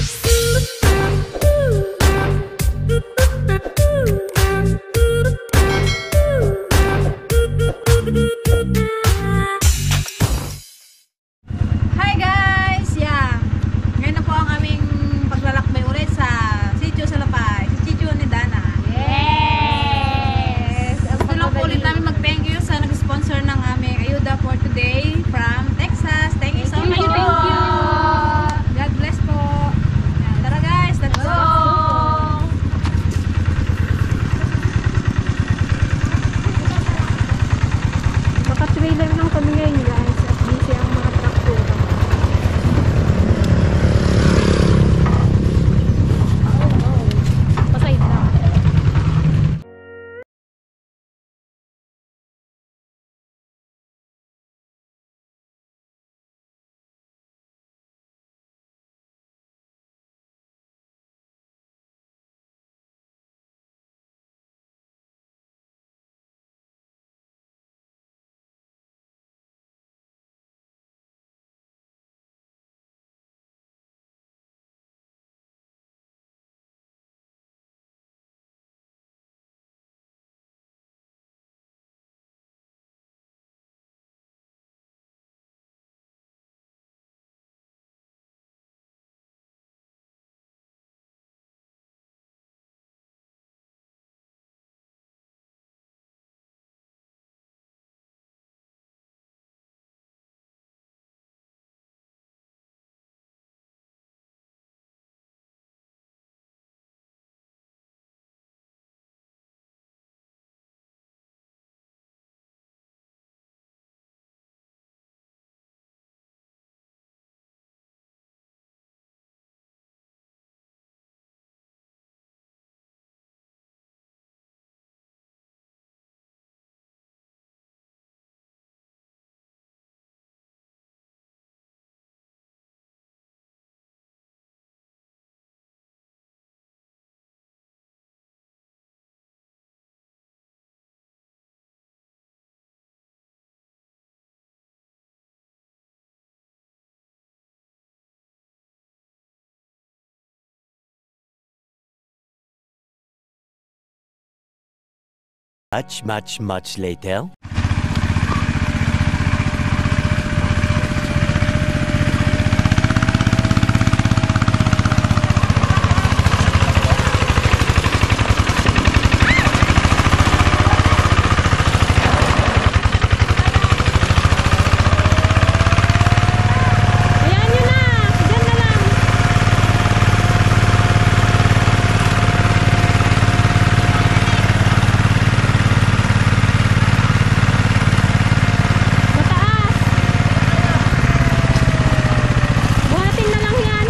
Hi guys! Yeah. Ngayon na po ang aming paglalakbay ulit sa Sitio Salapay. Sa Sitio ni Dana. Yes! Gusto lang po ulit namin mag-thank you sa nag-sponsor ng aming ayuda for today from Texas. Thank you so much. Thank you. God bless po. Yan. Tara guys, let's go! Naka-trailer lang kami ngayon guys at busy ang mga traktura. Pasayid na. Much later. Ayan nyo na! Diyan na lang! Mataas! Buhatin na lang yan!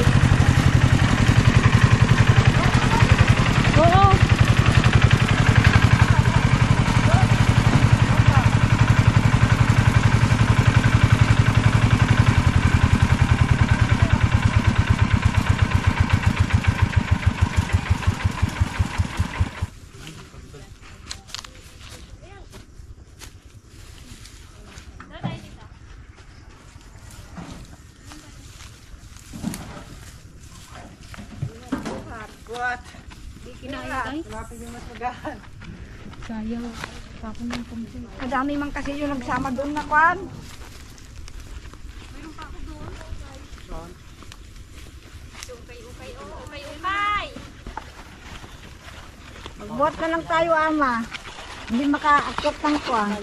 Oo! What? Kinaya guys. Hanapin yung matagahan. Sayang. Tapon ng pamsin. Madami man kasi yung nagsama doon na kwan. Magbuhat na lang tayo, ama. Hindi maka-akit ng kwan.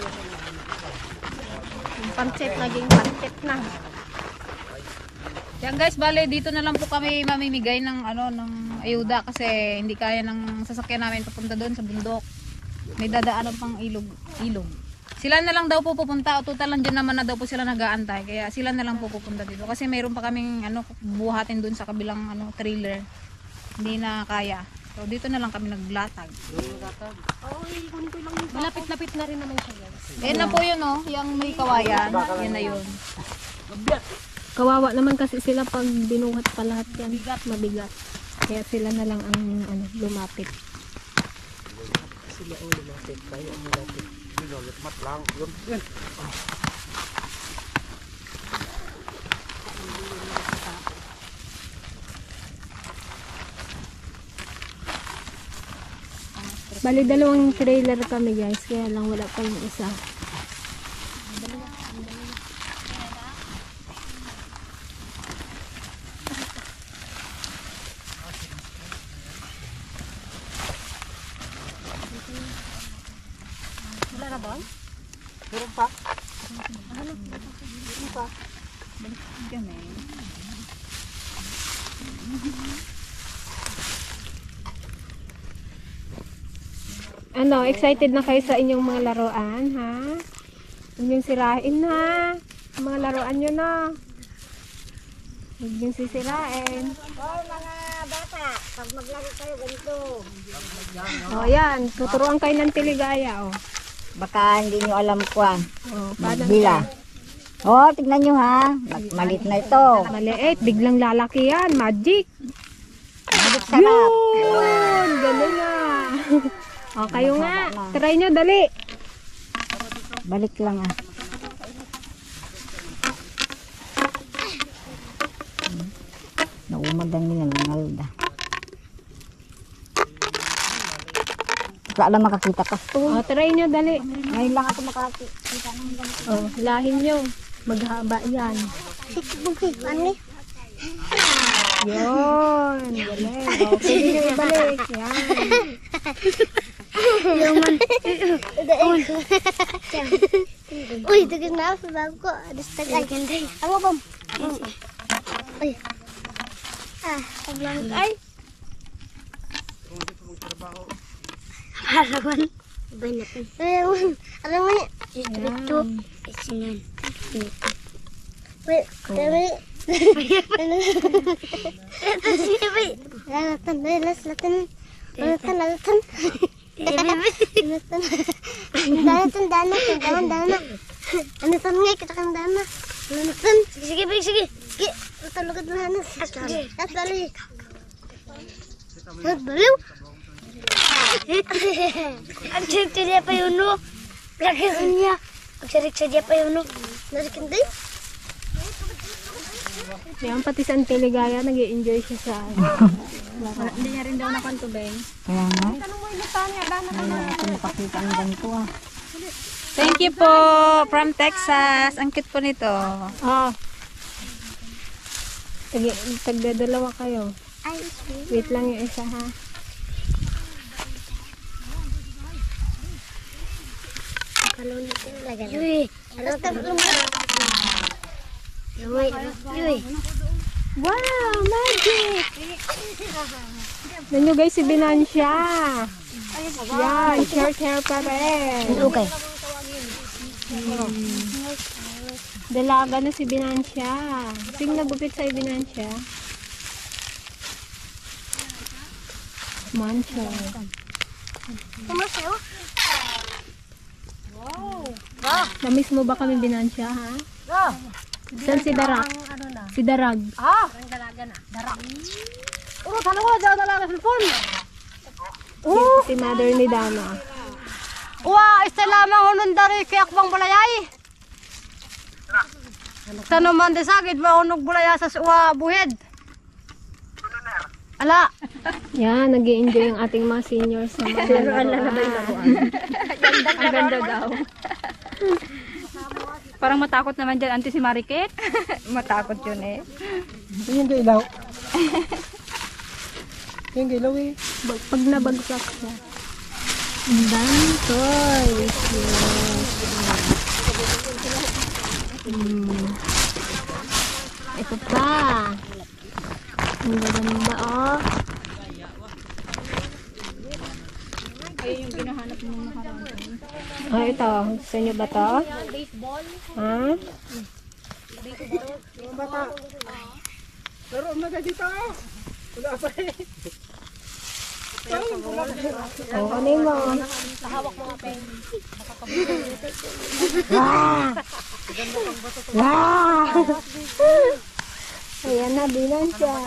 Yung pancit, naging pancit na. Yan guys, bale dito na lang po kami mamimigay ng ng ayuda kasi hindi kaya ng sasakyan namin papunta doon sa bundok. May dadaanan pang ilog. Sila na lang daw po pupunta, o total lang dyan naman na daw po sila nag-aantay. Kaya sila na lang po pupunta dito kasi mayroon pa kaming buhatin doon sa kabilang trailer. Hindi na kaya. So dito na lang kami naglatag. Malapit-lapit na rin naman siya guys. Ayan na po yun yung may kawayan. Yan na yun. Kawawa naman kasi sila pag binuhat pa lahat yan. Mabigat. Kaya sila na lang ang lumapit. Sila ang lumapit. Tayo ang lumapit. Mat lang. Yun. Bali, dalawang trailer kami guys, kaya lang wala pa yung isa. Meron pa? Kami. Ano, excited na kayo sa inyong mga laruan, ha? Huwag niyong sirain, ha? Ang mga laruan nyo na. Huwag niyong sisirain. Hoy mga bata, pag maglaro kayo ganito. O, yan. Tuturuan kayo ng tiligaya, o. Baka hindi nyo alam kwan. O, paano Magbila. Oh, tignan nyo ha. Malit na ito. Maliit, biglang lalaki yan. Magic. Malit sarap. Yun! Ganun na. O, kayo nga. Try nyo, dali. Balik lang ah. Naumadan nila ng alda. Wala lang makakita ka. O, try nyo, dali. Ngayon lang ako makakita ng ganito. O, lahin nyo. Maghaba yan. Ano? Yun. Galing. O, pwede nyo ibalik. Yan. Uy, dagdag na ako sa bag ko. Adas tagay. Ano ba? Uy. Paglang ay. Halaman. Ibay natin. Alam mo niya. Ito. Isinan. Wait. Wait. Lalatan. Lalatan. Lalatan. Lalatan. Dana. Ano tan nga kita kang dana. Ano tan? Sige. Sige. Talugad na hanas. At bali. At baliw. Ang chirik sa dia pa yun no. Lagi niya. Ang chirik sa dia pa yun no. Narikin din. Yan, pati sa Antiligaya, nag-i-enjoy siya sa hindi niya rin daw nakantubay. Kaya nga. Ngayon ako makakita ng ganito ah. Thank you po from Texas. Ang cute po nito. Ah. Tagdadalawa kayo. Ay, Wait lang yung isa, ha? kalau nito lagi. Yui. Ano tatlong Yui. Wow, magic! Nanyo guys, si Binansya. Yan, short hair pa rin. Okay. Dalaga na si Binansya. Sing nagupit sa Binansya. Mancha. Kumasayo. Namiss mo ba kami Binansya, ha? Saan si Darak? Si Darag. Si mother ni Dana. Lamang hunong dari kaya akbang bulayay. Sa naman de sagid mahunog bulaya sa suwa buhed. Ala, Yan, nag-i-enjoy ang ating mga seniors sa mga ang ganda daw. Parang matakot naman dyan, Auntie si Marikit. Matakot yun eh. Yung ilaw. Yung ilaw eh. Pag nabagsak siya. Ang dami toys. Ito pa. Ang ganda, oh. Ayun yung ginahanap mo nakaraan. Ah, ito. Gusto nyo ba to? Ha? Laro na ka dito. Wala pa eh. Oh, ano mo? Wow! Ayan na, binan siya.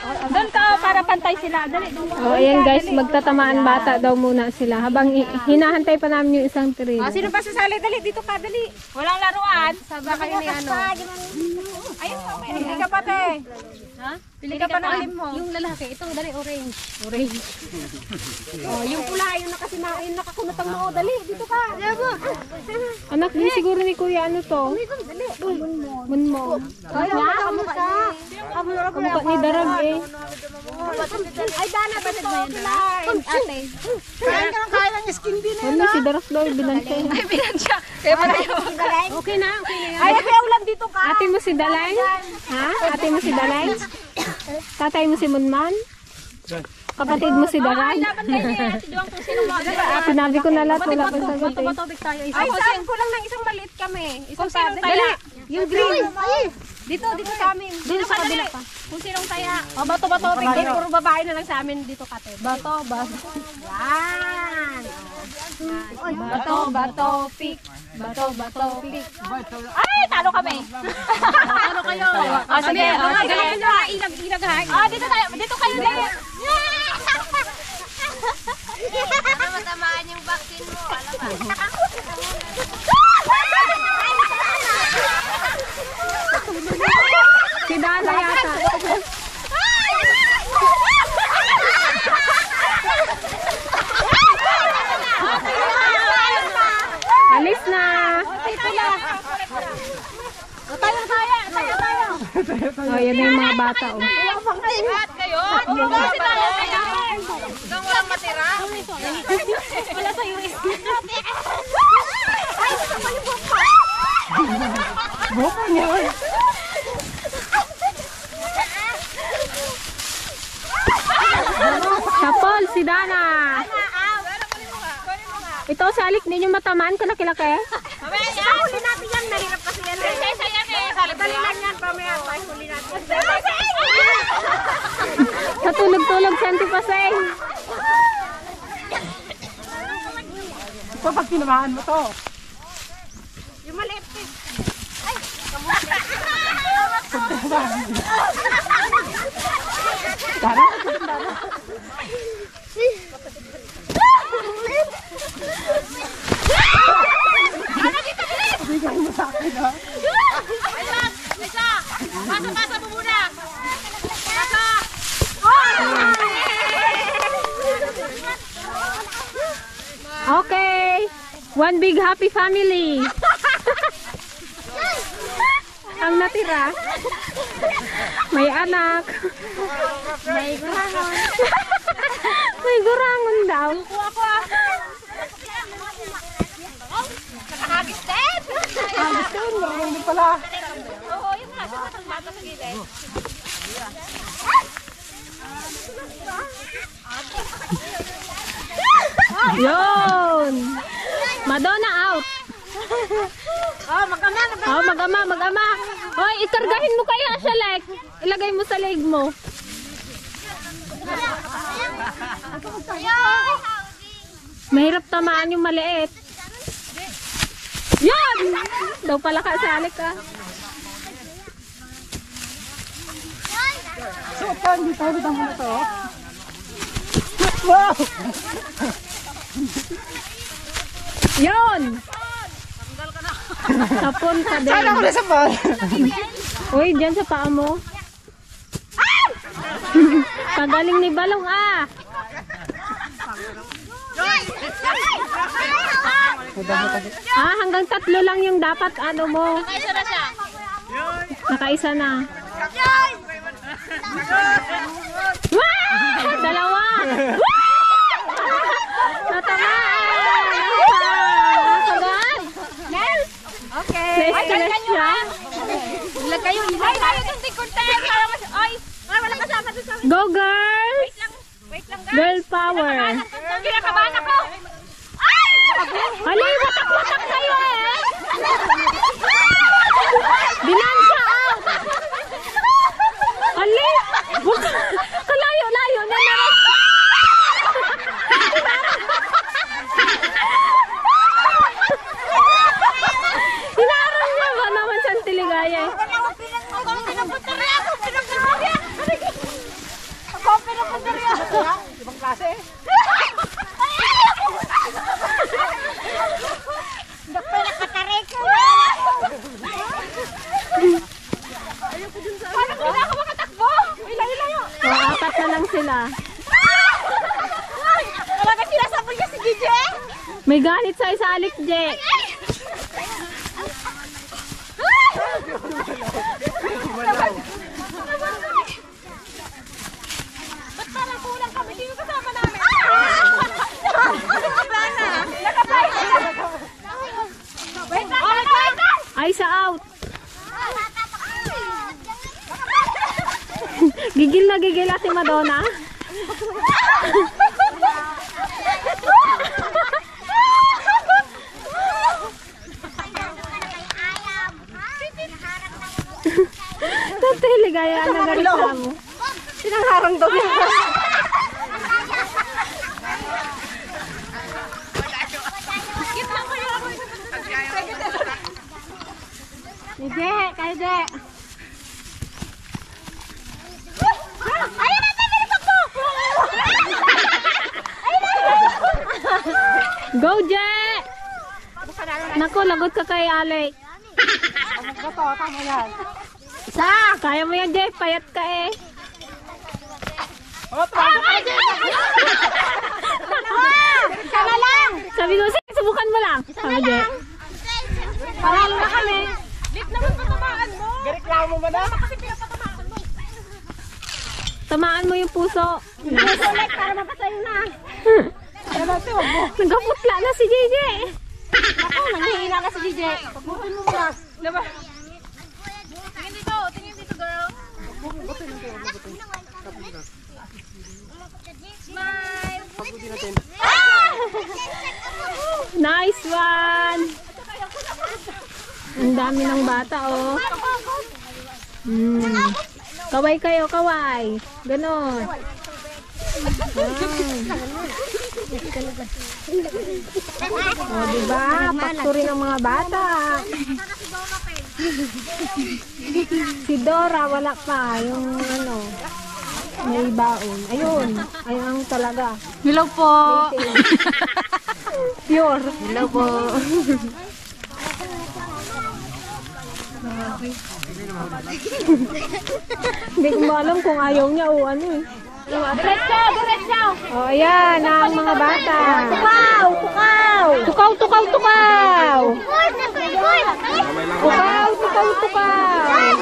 Doon ka para pantay sila. Dali. Oh, ayan guys, magtatamaan bata daw muna sila habang hinahantay pa namin yung isang trail. Sino pa sasali? Dali, dito ka, dali. Walang laruan. Saba kayo ni ano. Ayun, pili ka pa, te. Ha? Pili ka pa ng alim mo. Yung lalaki, ito, dali, orange. Oh, yung pula, yung nakakunotang mo. Dali, dito ka. Anak din siguro ni Kuya, ano to? Munmo. Kaya nga, kamukha niya. Kamukha ni Darag eh. Ay, Dana, batid mo yun, Dana. Ate. Kaya ng skin din. Ano si Darag daw, binansya. Ay, binansya. Kaya pala yun. Okay na, okay na yan. Ay, kaya ulan dito ka. Ate mo si Dalay? Ha? Ate mo si Dalay? Tatay mo si Munman? Kapatid mo si Darag? Sinabi ko na lahat, wala pang sagot eh. Ay, saan ko lang ng isang maliit kami. Isang tabi. Dali. Yung green. Dito sa amin. Dito sa kabila pa. Kung sinong taya. O, bato. Tingin, puro babae na lang sa amin dito, kate. Bato. Yan. Bato, pick. Bato, pick. Ay, talo kami. Talo kayo. Sige. Ilag, ha. Dito tayo. Dito kayo, dali. Matamaan yung vaccine mo, alam ba? Si Dana yata. Alis na. Oh, yan na yung mga bata. Oh. Sapol, si Dana. Ito, salik ninyo matamaan ka na kilaki. Huli natin yan. Nahirap kasi yan. Dali lang yan. Pamaya pa. Huli natin. Sa tulog-tulog, Santi Paseng. Pag tinamaan mo to. Yung maliit. Pasa mo muna. Pasa. Okay. One big happy family. Ang natira. May anak. May gurangon. May gurangon daw. Nakahagis din. Hindi pala. Oo, yun nga. Sa bata sa gilid. Yun. Madonna out. Oh, magama. Oh, mag-ama. Hoy, ikargahin mo kaya siya, Lek. Ilagay mo sa leg mo. Mahirap tamaan yung maliit. Yan! Daw pala ka sa Alec, ah. Suot ka, hindi tayo bitang muna to. Wow! Yun! Sapon ka din. Sana ako na sa pal. Uy, dyan sa paa mo. Pagaling ni Balong, ah. Ah, hanggang 3 lang yung dapat ano mo. Nakaisa na siya. Nakaisa na. Wow! 2! Wow! Natamaan! Nasagaan! Okay. Na-stress siya. Ilag kayo. Ay, tayo itong tingkuntayan. Ay, wala kasama doon sa... Go girls! Wait lang, guys. Girl power! Kinakabahan ako. Ay! Alay, watak-watak kayo eh! Binansya out! Alay! Kalayo-layo na naman! Hinaran niya ba naman sa Tiligaya eh? May galit sa isalik, Je. Ba't parang kulang kami? Sino kasama namin? Wait lang! Ay, sa out. Gigil na gigil si Madonna. Tatay, ligaya na reklamo. Sinangharang daw niya. Je, kay Je. Ayun na! Tinilipak mo! Go, Je! Naku, lagot ka kay Alec. Isa! Kaya mo yan, Je. Payat ka eh. Sana lang! Sabi ko, sige, subukan mo lang. Sabi, Je. Paralo na kami. Lit naman patamaan mo. Gareklamo mo na? Kasi pinapatamaan mo. Tamaan mo yung puso. Puso like para mapasay na. Nagkaputla na si JJ. Ako, nanghihina na si DJ. Pagbukin mo muna. Diba? Tingin dito girl. Smile. Nice one! Ang dami ng bata, oh. Kaway kayo, kaway. Ganon. Oh, diba? Factory ng mga bata. Si Dora, wala pa. Yung ano, may baon. Ayun. Ayun ang talaga. Hello po. Pure. Hello po. Hindi ko alam kung ayaw niya o ano eh. Diretso! Diretso! Oh, ayan ang mga bata. Tukaw! Tukaw! Tukaw, tukaw, tukaw! Tukaw, tukaw, tukaw!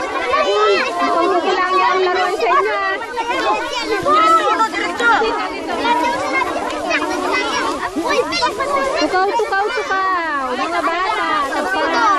Kung kailangan niya ang laruan sa inyo. Tukaw, tukaw, tukaw! Mga bata, tukaw!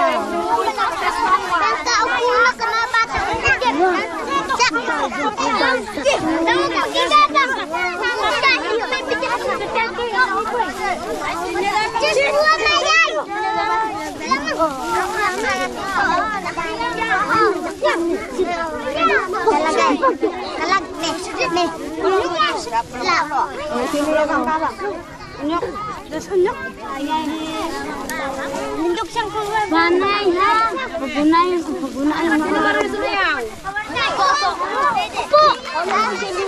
Banay ha. Pagunay, pagunay ang mga laro. Upo.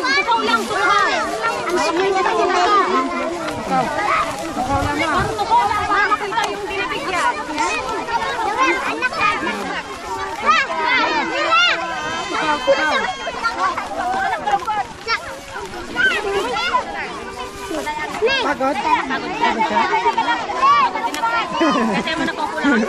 Ikaw lang tukaw. Ang sige na tukaw. Tukaw lang. Makakita yung binibigyan. Anak ka. Pagod? Pagod siya? Kasi mo nakukulang.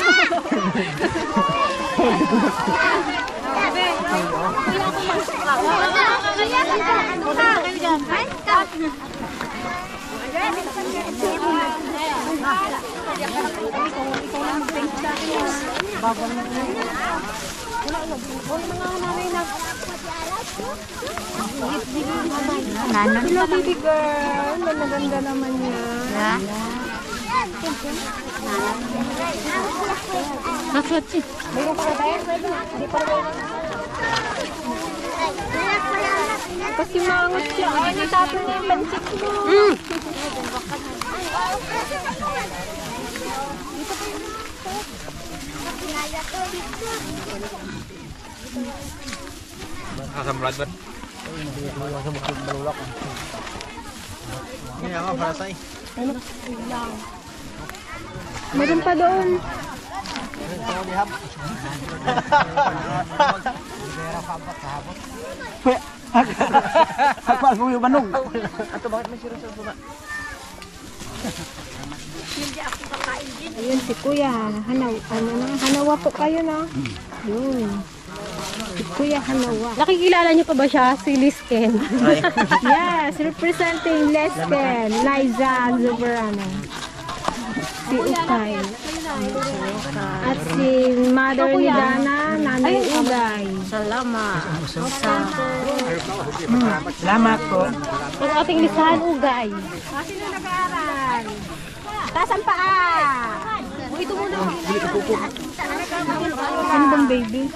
Hello, baby girl. Maganda naman yan. Kasi mangot siya. Ay, natapon na yung pansik mo. Nakasamrad ba? Ini ako para sa'yo. Meron pa doon. Akmal mo yung manong. Ato bakit may siro sa baba? Ayun si Kuya. Hanawa po kayo na. Yun. Si Kuya Hanawa. Nakikilala niyo pa ba siya? Si Lisken. Yes, representing Lesken, Liza Zuberano. Si Ukay. At si Mother ni Dana, Nanay Ugay. Salamat po. Ang ating listahan, Ugay. Sino nag-aaral? Taas ang paa. Ito muna. Ano bang baby?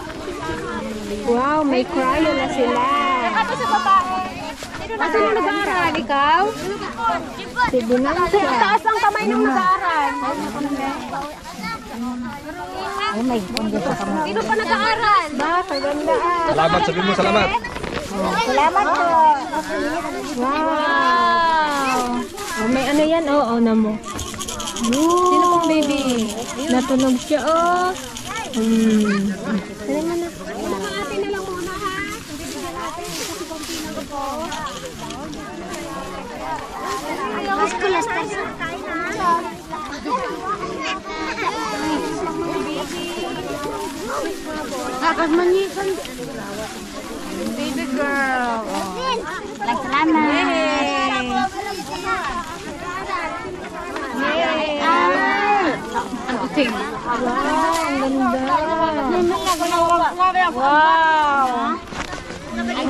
Wow, may cryo na sila. Ano sa babae? Sino nag-aaral? Ikaw? Si Bonanza. Taas ang kamay ng nag-aaral. Oh my God. Sino pa nag-aaral? Ba, kagandaan. Salamat, sabihin mo salamat. Salamat po. Wow. Oh, may ano yan? Oo, na mo. Sino pong baby? Natunog siya, oh. Sino man na? Ate na lang muna, ha? Baby girl. Salamat. Ang uting. Wow, ang ganda. Wow. Anak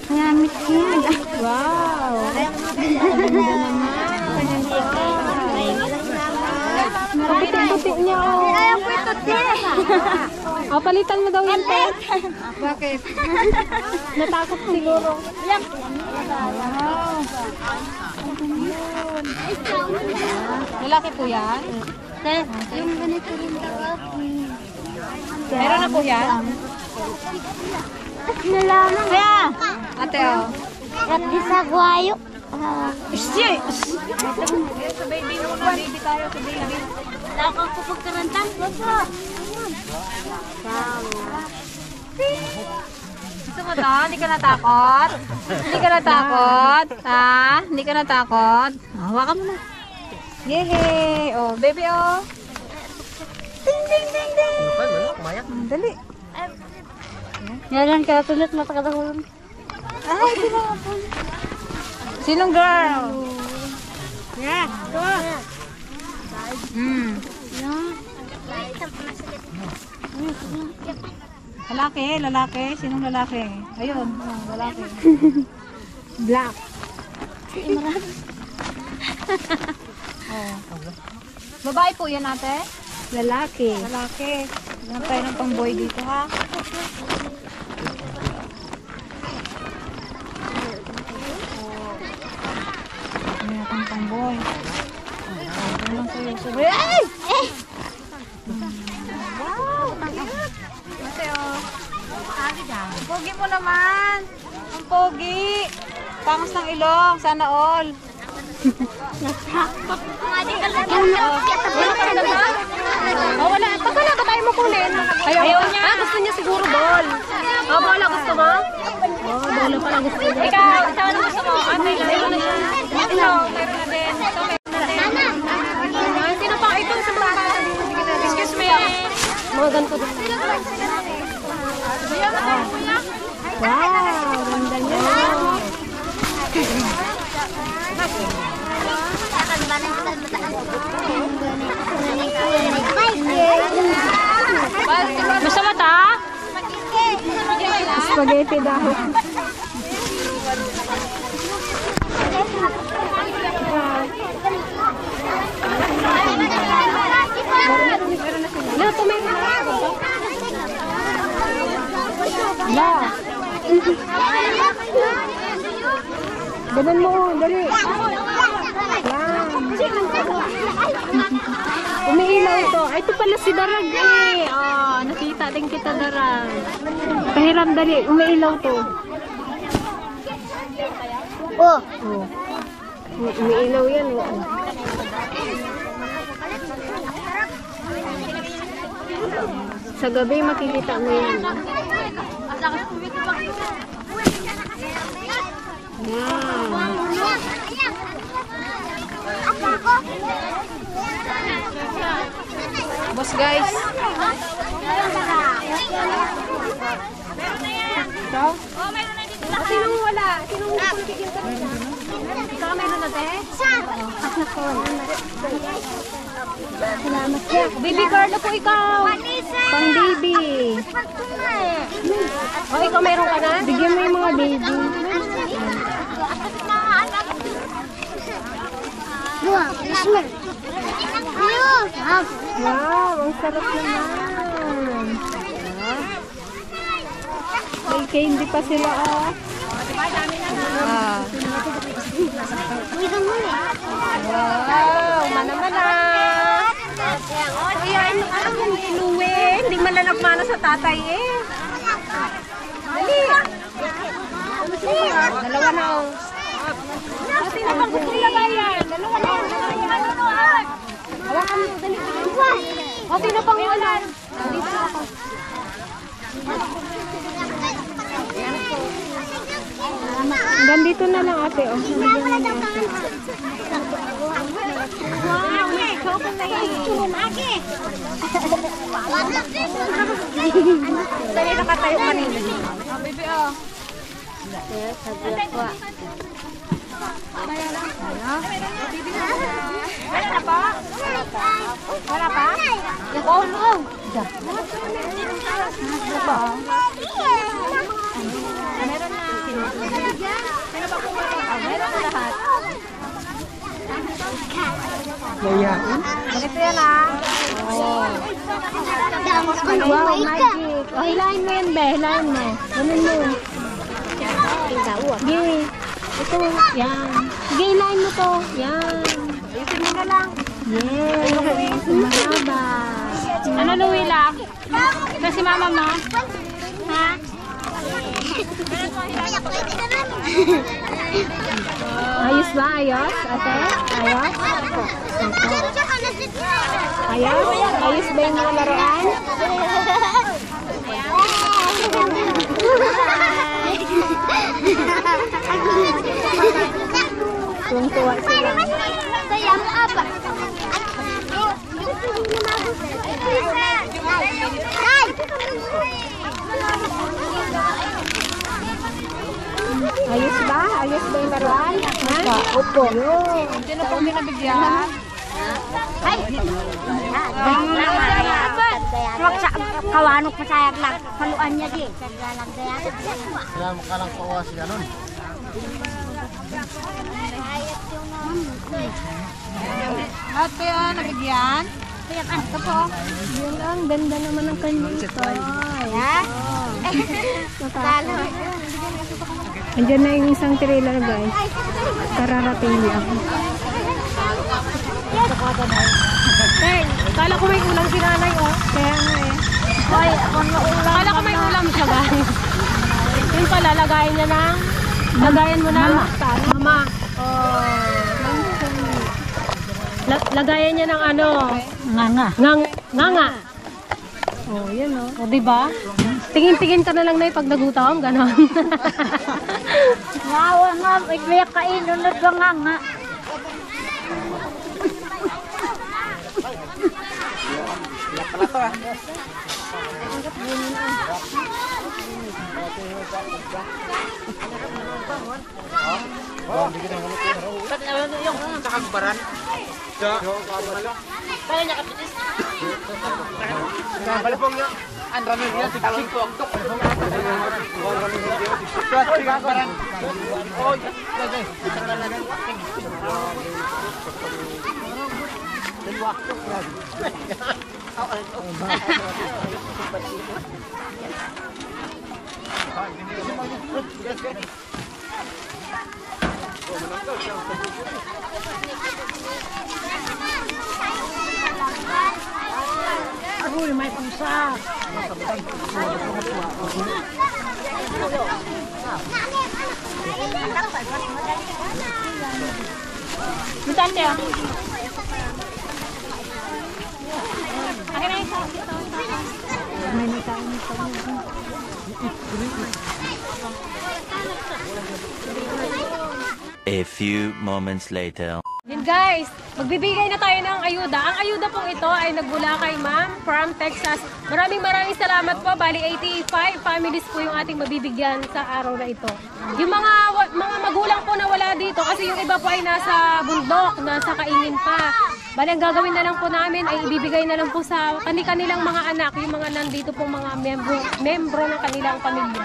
niya, miss niya. Wow. Ang ganda naman. Puti-puti niya, oh. Ayaw po ito, te. Oh, palitan mo daw yan, te. Bakit? Natakot siguro. Lalaki po yan? Yung ganito rin daw. Meron na po yan? Nalaman. Kaya. Ate, oh. At di sa guwayo. Sa baby muna. Baby tayo sa baby. Lakang ko pagkarantang. Gusto mo to? Hindi ka natakot? Hindi ka natakot? Ha? Hindi ka natakot? Hawakan mo na. Yehey! Oh, baby, oh. Ding, ding, ding, ding. Dali. Yaran ka tulit matakatahulong. Ay, tinapon. Sinong girl? Yeah. Lalaki. Sinong lalaki? Ayun, lalaki. Black. Oh. Babae po yan, ate? Lalaki. Lalaki. Yan tayo ng pang-boy dito, ha? Yan natin pang-boy. Ito lang sa'yo. Sabi, ay! Wow! Ate, oh. Pogi mo naman. Ang pogi. Pangas ng ilong. Sana all. Oh, wala. Pag wala ba tayo makunin? Ayaw niya. Ah, gusto niya siguro ball. Oh, bola gusto mo? Oh, bola pala gusto niya. Ikaw, ano gusto mo? Ate, ito na siya. Ito, meron na din. Ito, meron na din. Sino pa? Ito sa mga bata. Excuse me. Mga ganito din. Wow, ganda niya. Gusto mo ta? Spaghetti daw. Lahat may La. Ganun mo, dali. Yan. Umiilaw to. Ay, ito pala si Darag eh. Oh, nakita din kita, Darag. Pahiram, dali. Umiilaw to. Oh. Oh. Umiilaw yan, oh. Sa gabi, makikita mo yan. Yan. Boss guys. Sinong wala? Sinong hindi ko nakikita kanina? Ikaw meron na, te? Salamat siya. Baby girl na po ikaw. Pang baby. O, ikaw meron ka na? Bigyan mo yung mga baby. Wow, ang sarap naman. May candy pa sila, oh. Ah. Wow, mana-mana. Kaya ano inuwi? Hindi man lang nagmana sa tatay eh. Dali. Dalawa na oh. Sino bang gusto lagayan? Dalawa na. Hawakan mo, dali. O, sino pang wala? Dito ako. Gandito na lang, ate, oh. Nabigyan mo na ate. Wow, may chocolate. Dali nakatayo kanina. Ah, baby oh. Wala na pa? Wala pa? Oo. Meron na. Sino ba kumain? Meron na lahat. Ganito yan ah. Wow, magic. Oh, hilahin mo yan, be. Hilahin mo. Ganun mo. Gay. Ito, yan. Gay, hilahin mo to. Yan. Ayusin mo na lang. Yes. Mahaba. Ano, Luwila? Ito si mama mo? Ha? Ayos ba? Ayos, ate? Ayos? Ayos? Ayos ba yung mga laruan? Tuwang-tuwa sila. Ayos ba? Ayos ba yung laruan? Ha? Opo. Sino pong binabigyan? Kawanok masayag lang. Haluan niya di. Kailangan ka lang pawa si Ganon. At kaya nabigyan? Ito po. Yun lang, ganda naman ang kanyang toy. Talo. Andiyan na yung isang trailer, guys. Kararating niya ako. Teng, kala ko may ulam si nanay oh. Kaya nga eh. Hoy, kala ko may ulam siya guys. Yun pala, lagayan niya ng... Lagayan mo na. Mama. Lagayan niya ng ano? Nganga. Nganga. Oh, yun oh. O, diba? Tingin-tingin ka na lang na pag nagutom, gano'n. Ngawa nga. May kainunod ba nga? Balapong niya. Ang ramil niya. Tigawin ko ang tok. Oy. Uy, may pusa. Butan dia. Akin na isa. May nakain pa niya. A few moments later. Yun guys, magbibigay na tayo ng ayuda. Ang ayuda pong ito ay nagmula kay Ma'am from Texas. Maraming salamat po. Bali 85 families po yung ating mabibigyan sa araw na ito. Yung mga magulang po na wala dito kasi yung iba po ay nasa bundok, nasa kaingin pa. Bali ang gagawin na lang po namin ay ibibigay na lang po sa kanilang mga anak, yung mga nandito po mga membro ng kanilang pamilya.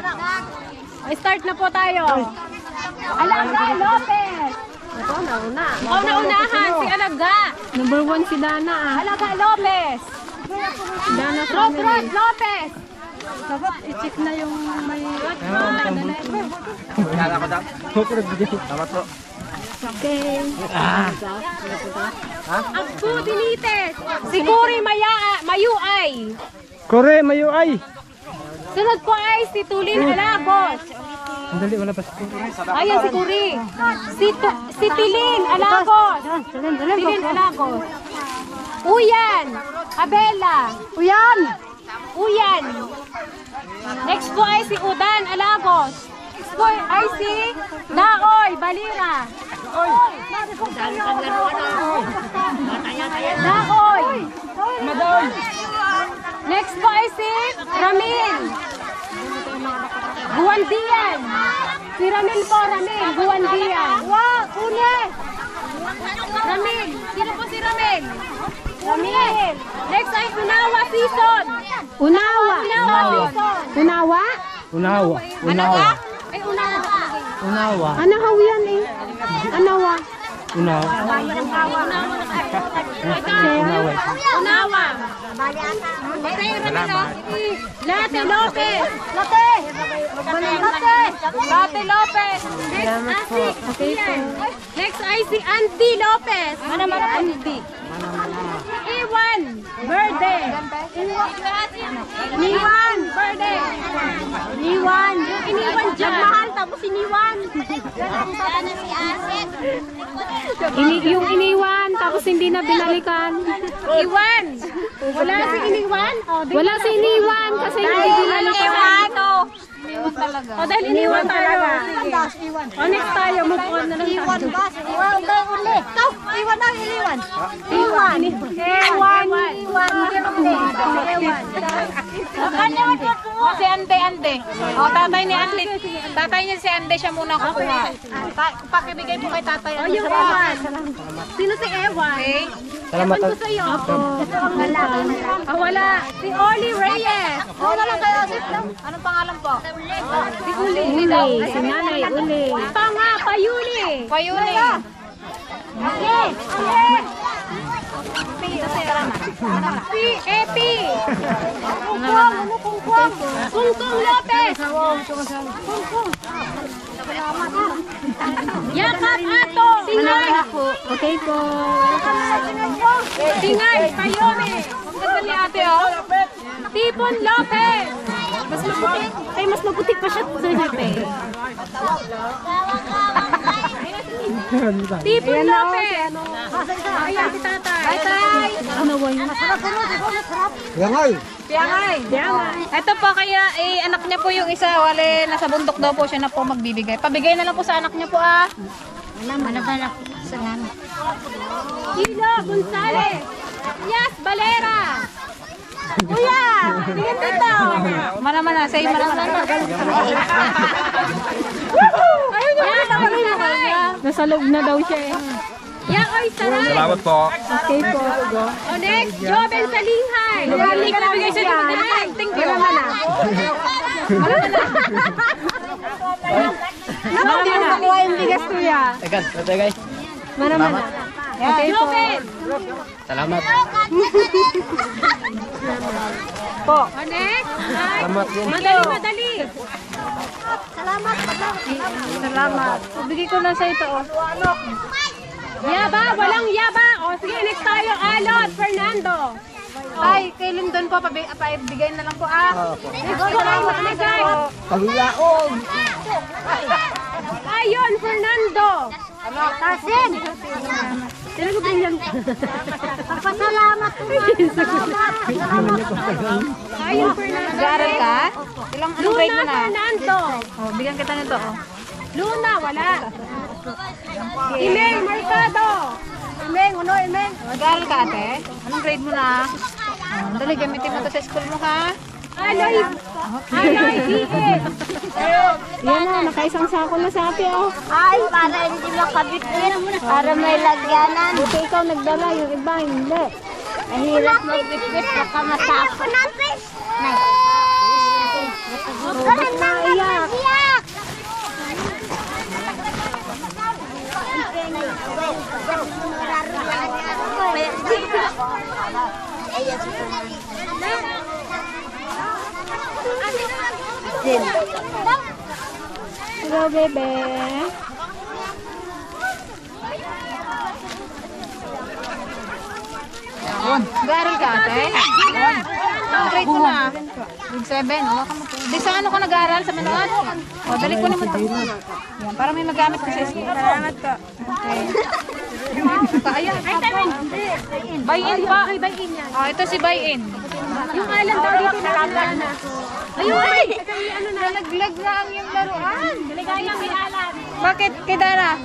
Start na po tayo. Alaga Lopez! Ito, nauna. Naunahan, si Alaga. Number 1 si Dana ah. Alaga Lopez. Dana Rod Lopez. Dapat i-check na yung may... Kala ko daw. Salamat po. Okay. Akbu Dinites. Si Kuri Mayuay. Kore, mayo ay. Sunod po ay si Tulin Alagos. Dali, wala pa si Kore. Ayan si Kuri. Si Tilin Alagos. Tilin Alagos. Uyan. Abela. Uyan. Next po ay si Udan Alagos. Next po ay si Daoy Balira. Daoy. Next po ay si Ramil. Guwandian. Si Ramil po, Ramil. Guwandian. Wow, Unes. Ramil. Sino po si Ramil? Ramil. Next ay Unawa Season. Unawa. Season. Unawa? Unawa. Unawa? Ay, Unawa. Unawa. Anahaw yan eh. Anawa. Unawa. Unawa. Late Lopez. Late Lopez. Next ay si Andy Lopez. Mana Andy. Iwan Verde. Iniwan Verde. Iniwan. Yung iniwan dyan. Mahal tapos iniwan. Yung iniwan, tapos hindi na binalikan. Iwan. Wala si iniwan. Wala si iniwan kasi hindi binalikan. Iniwan talaga. O dahil iniwan tayo. O next tayo. Move on na lang tayo. Iwan uli. Iwan na, iliwan. Iwan. O si Ande. O tatay ni Atlet. Tatay niya si Ande siya muna kukuha. Pakibigay po kay tatay. O yung Ewan. Sino si Ewan? Okay. Salamat. Ewan ko sa'yo. Wala. Si Oli Reyes. Wala lang kayo. Anong pangalan po? Si Uli. Si nanay, uli. Panga, Payuli. Payuli. Si Epi. Kungkong Lopez. Yakap Ato. Singay. Okay po. Singay. Payome. Magandang ni ate oh. Tipon Lopez. Mas maputik. Ay, mas maputik pa siya sa jepe. Tipon Lopez. Ayan si tatay. Tatay. Yangay. Piyangay. Ito po kaya anak niya po yung isa. Wale, nasa bundok daw po siya na po magbibigay. Pabigay na lang po sa anak niya po ah. Hilo Gonzales. Yes, Valera. Kuya, tingin dito. Mana, say mana. Ayun niya. Nasa loob na daw siya eh. Yaoy, saray. Salamat po. Okay po. O next, Joven Salinghay. Hindi ka nabigay sa Joven. Thank you. Hindi mo makuha yung bigas kuya. Tagay. Mana. Okay po. Joven. Salamat. O next, madali. Salamat. Bigay ko na sa ito. Yaba, walang yaba. O sige, next tayo. Alot, Fernando. Ay, kay Lindon po, pabigay na lang po ah. Next po, next po. Kahiyaon. Ayon, Fernando. Tasin! Sino ko bilyan? Papasalamat po. Ayon, Fernando. Nag-aaral ka? Ilang anong grade mo Luna, na? Fernando. Oh, bigyan kita nito. Oh. Luna, wala. Email, Mercado. Imeng, uno, imeng. Mag-aaral ka ate? Anong grade mo na? Dali, gamitin mo to sa school mo ha. Aloy! Aloy, hihit! Yan na, nakaisang sako na sa api oh. Ay, para hindi makabitbit. Para may lagyanan. Buti ikaw nagdala, yung iba hindi. Mahirap magbitbit. Baka matapos. Huwag ka na iyak. Hello, bebe. Mag-aaral ka ate? Anong grade mo na? Grade 7. Wala ka mo. Di sa ano ka nag-aaral? Sa Manoan? O, dali ko naman ito. Yan, para may magamit ka sa school. Salamat ka. Okay. Ayan. Buy-in pa. Buy-in yan. Oh, ito si buy-in. Yung island daw dito nakagana na. Ayun! Nalaglag na ang yung laruan. Ligaya may alam. Bakit? Kay Dana?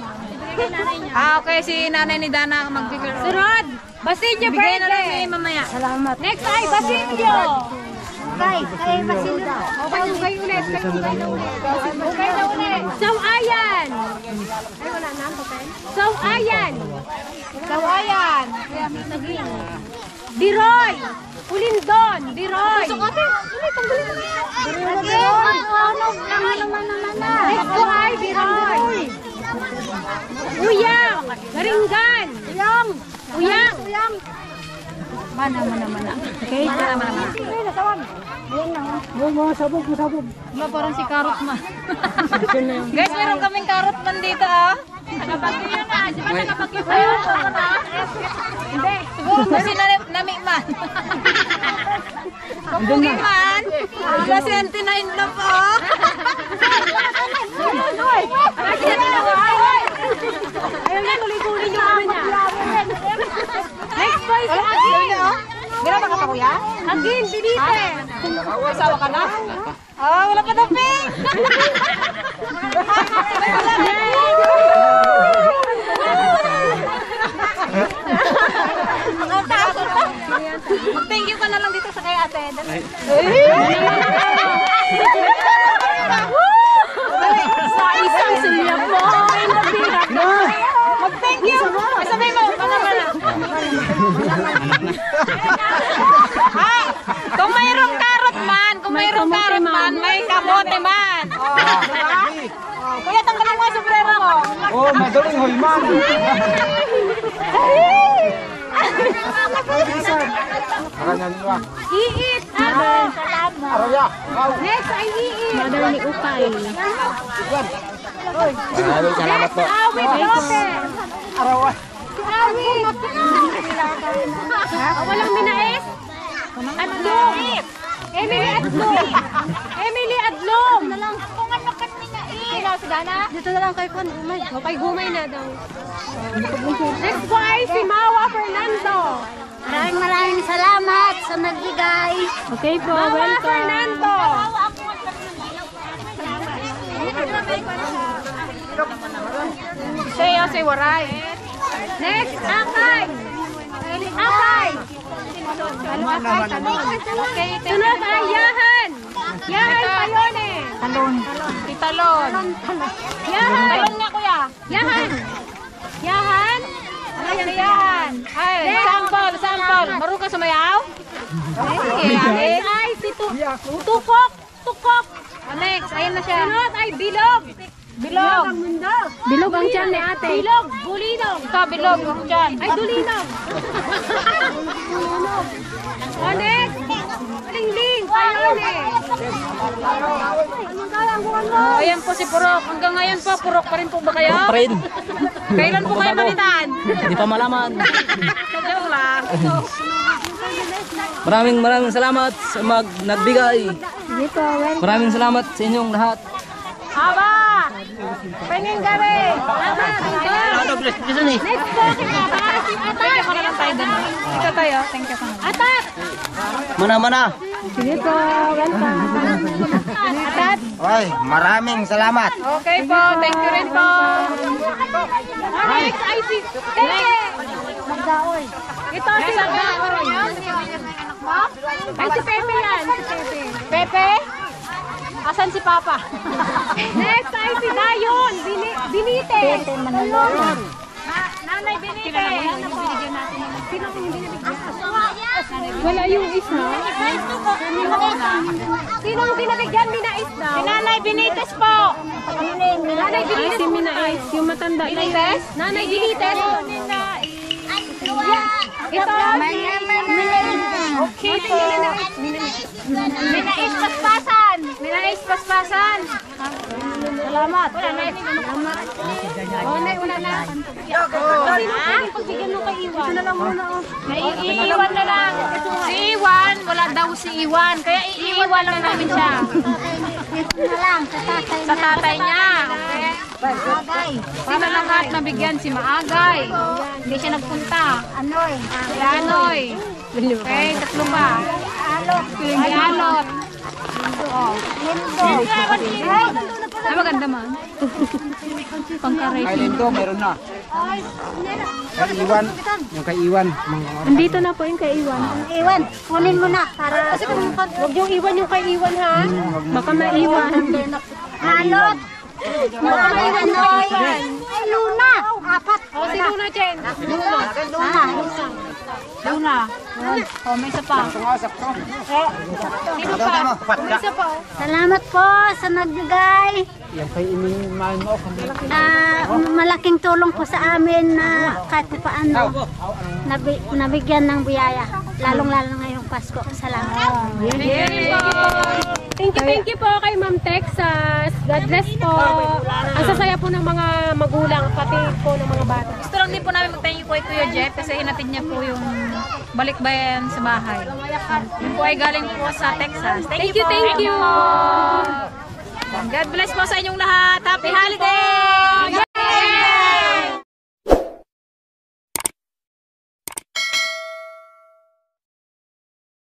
Kay nanay niya. Okay, si nanay ni Dana ang magbibigay. Sunod! Basilio Bigay na lang birthday! ni mamaya. Next ay Basilio! Kay Basilio. Okay ulit. Okay na ulit. Sawayan! Ay, wala na. Sawayan! Sawayan. Diroy! Ulindon! Diroy! Next ko ay Diroy! Uyang! Maringgan! Uyang! Mana. Okay, Wala, parang si Carrot Man. Guys, meron kaming Carrot Man dito ah. Nagapagyo yun na. Di ba nagapagyo kayo? Hindi. Siguro kasi nami man. Kapugi man. Wala si Auntie na in love oh. Ayaw na tuloy-tuloy yung ano niya. Next boy si Agin. Gila ba ka pa kuya? Agin, binite. Asawa ka na? Ah, wala pa daw pink. Mag-thank you ka na lang dito sa kay ate. Sa isang silya po. Mag-thank you. Sabay mo, mana. Ay, kung mayroong Carrot Man, may kamote man. Oh, diba? Oh, kuya, tanggalin mo ang sombrero mo. Oh, madaling hulman. Akanyan nyo. Iit. Salamat. Araya. Next ay iit. mother ni Upay. Maraming salamat po. Awit Lopez. Arawa. Si Awit. Walang minais? Adlong. Emily Adlong. Emily Adlong. Kung ano kanina eh. Sino si Dana? Dito na lang kay Juan Gumay. Kay Gumay na daw. Next po ay si Mawa Fernando. Maraming salamat sa nagbigay. Okay po, Mawa welcome. Fernando. Si Waray. Next, Akay. Akay. Sunod ay Yahan. Yahan Payone. Talon. Talon. Yahan. Talon nga kuya. Yahan. Yahan. Ayan, yan. Ay, sample. Marunong ka sumayaw? Next ay si Tukok. Tukok. Next, ayun na siya. Sunod ay Bilog. Bilog. Bilog ang tiyan ni ate. Bilog. Bulinog. Ikaw, bilog. Diyan. Ay, Dulinog. O next. Lingling. Payone. Oh, ayan po si Purok. Hanggang ngayon po, Purok pa rin po ba kayo? Pa rin. Kailan po kayo malitan? Hindi pa malaman. Joke lang. Maraming salamat sa nagbigay. Dito, welcome. Maraming salamat sa inyong lahat. Aba. Pengeng gabi. Next po si Atak. Thank you ka na lang tayo dun. Ikaw tayo. Thank you ka na. Atak. Mana. Sige po, welcome. Atat. Ay, maraming salamat. Okay po. Thank you rin po. Next ay si Tenge. Daoy. Ito si Magda. Ay, si Pepe yan. Si Pepe. Pepe? Asan si Papa? Next ay si Dayon. Binite. Pepe Manalon. Nanay Binite. Sino ang hindi nabigyan? Wala yung isa. Sino ang binabigyan? Minais daw. Si Nanay Binites po. Nanay Ay, Binites. si Minais. Yung matanda na yun. Binites? Nanay Binites. Ito. Okay po. Minais Paspasan. Minais Paspasan. Salamat. Salamat. Una na. Pagbigyan mo kay Iwan. Ito na lang muna. Iiwan na lang. Si Iwan, wala daw si Iwan. Kaya iiwan lang namin siya. Ito na lang, Sa tatay niya. Agay. Sino lahat nabigyan? Si Maagay. Hindi siya nagpunta. Anoy. Si Anoy. Okay, tatlo ba? Si Alot. Ay, maganda man. Pangkaray. Kay Lindo, meron na. Kay Iwan. Yung kay Iwan. Andito na po yung kay Iwan. Iwan, kunin mo na. Para Huwag yung iwan yung kay Iwan ha. Baka maiwan. Alot. Baka iwan mo Iwan. Ay, Luna. Apat. O, si Luna Jen. Luna. Oh, may isa pa. Sino pa? Isa pa. Salamat po sa nagbigay. Yung kay Iman mo. Malaking tulong po sa amin na kahit pa paano nabigyan ng biyaya. Lalong-lalo ngayong Pasko. Salamat. Thank you po kay Ma'am Texas. God bless po. Ang sasaya po ng mga magulang, pati po ng mga bata. Gusto lang din po namin mag-thank you kay Kuya Jeff kasi hinatid niya po yung balikbayan sa bahay. Yun po ay galing po sa Texas. Thank you. Thank you. God bless po sa inyong lahat. Happy holiday!